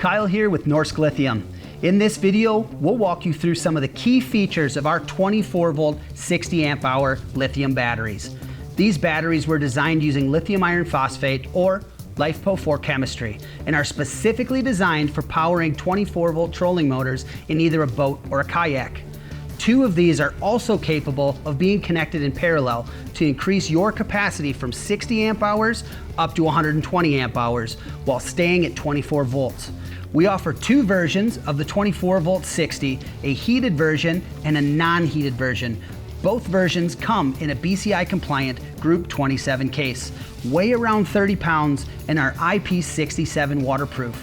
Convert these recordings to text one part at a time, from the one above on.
Kyle here with Norsk Lithium. In this video, we'll walk you through some of the key features of our 24-volt 60 amp hour lithium batteries. These batteries were designed using lithium iron phosphate or LiFePO4 chemistry and are specifically designed for powering 24-volt trolling motors in either a boat or a kayak. Two of these are also capable of being connected in parallel to increase your capacity from 60 amp hours up to 120 amp hours while staying at 24 volts. We offer two versions of the 24-volt 60, a heated version and a non-heated version. Both versions come in a BCI compliant Group 27 case, weigh around 30 pounds, and are IP67 waterproof.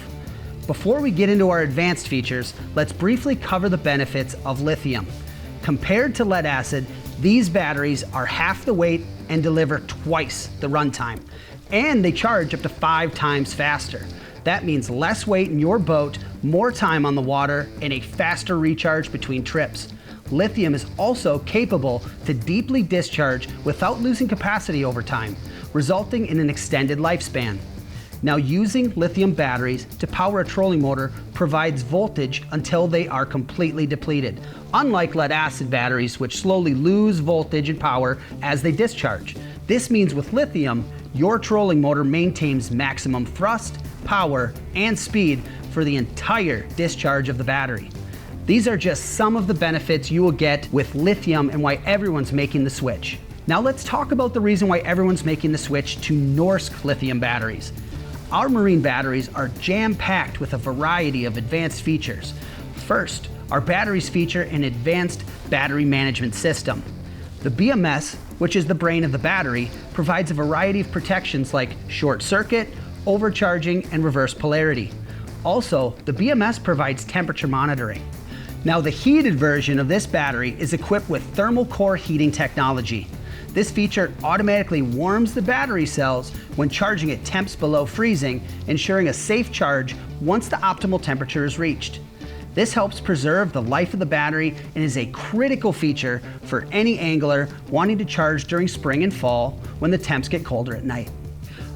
Before we get into our advanced features, let's briefly cover the benefits of lithium. Compared to lead acid, these batteries are half the weight and deliver twice the runtime. And they charge up to 5 times faster. That means less weight in your boat, more time on the water, and a faster recharge between trips. Lithium is also capable to deeply discharge without losing capacity over time, resulting in an extended lifespan. Now, using lithium batteries to power a trolling motor provides voltage until they are completely depleted, unlike lead acid batteries, which slowly lose voltage and power as they discharge. This means with lithium, your trolling motor maintains maximum thrust, power, and speed for the entire discharge of the battery. These are just some of the benefits you will get with lithium and why everyone's making the switch. Now let's talk about the reason why everyone's making the switch to Norsk lithium batteries. Our marine batteries are jam-packed with a variety of advanced features. First, our batteries feature an advanced battery management system. The BMS, which is the brain of the battery, provides a variety of protections like short circuit, overcharging, and reverse polarity. Also, the BMS provides temperature monitoring. Now, the heated version of this battery is equipped with thermal core heating technology. This feature automatically warms the battery cells when charging at temps below freezing, ensuring a safe charge once the optimal temperature is reached. This helps preserve the life of the battery and is a critical feature for any angler wanting to charge during spring and fall when the temps get colder at night.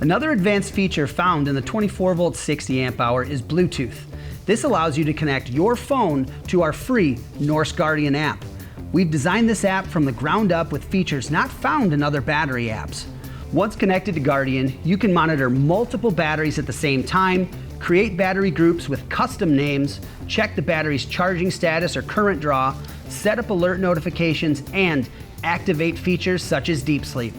Another advanced feature found in the 24-volt 60 amp hour is Bluetooth. This allows you to connect your phone to our free Norsk Guardian app. We've designed this app from the ground up with features not found in other battery apps. Once connected to Guardian, you can monitor multiple batteries at the same time, create battery groups with custom names, check the battery's charging status or current draw, set up alert notifications, and activate features such as deep sleep.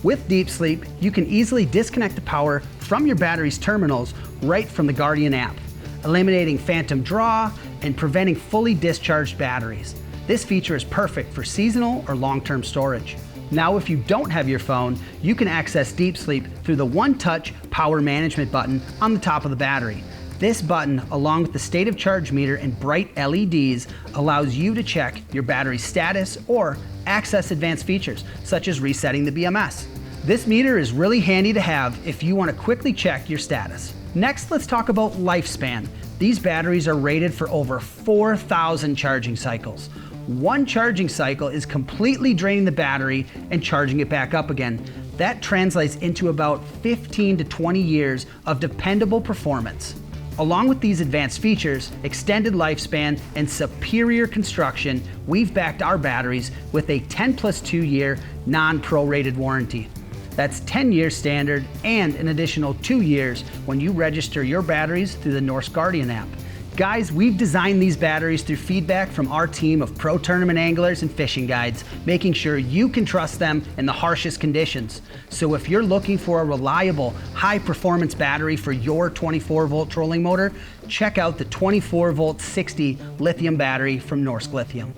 With deep sleep, you can easily disconnect the power from your battery's terminals right from the Guardian app, eliminating phantom draw and preventing fully discharged batteries. This feature is perfect for seasonal or long-term storage. Now, if you don't have your phone, you can access deep sleep through the one-touch power management button on the top of the battery. This button, along with the state of charge meter and bright LEDs, allows you to check your battery status or access advanced features, such as resetting the BMS. This meter is really handy to have if you want to quickly check your status. Next, let's talk about lifespan. These batteries are rated for over 4,000 charging cycles. One charging cycle is completely draining the battery and charging it back up again. That translates into about 15 to 20 years of dependable performance. Along with these advanced features, extended lifespan, and superior construction, we've backed our batteries with a 10+2 year non-prorated warranty. That's 10 years standard and an additional 2 years when you register your batteries through the Norsk Guardian app. Guys, we've designed these batteries through feedback from our team of pro tournament anglers and fishing guides, making sure you can trust them in the harshest conditions. So if you're looking for a reliable, high-performance battery for your 24-volt trolling motor, check out the 24-volt 60 lithium battery from Norsk Lithium.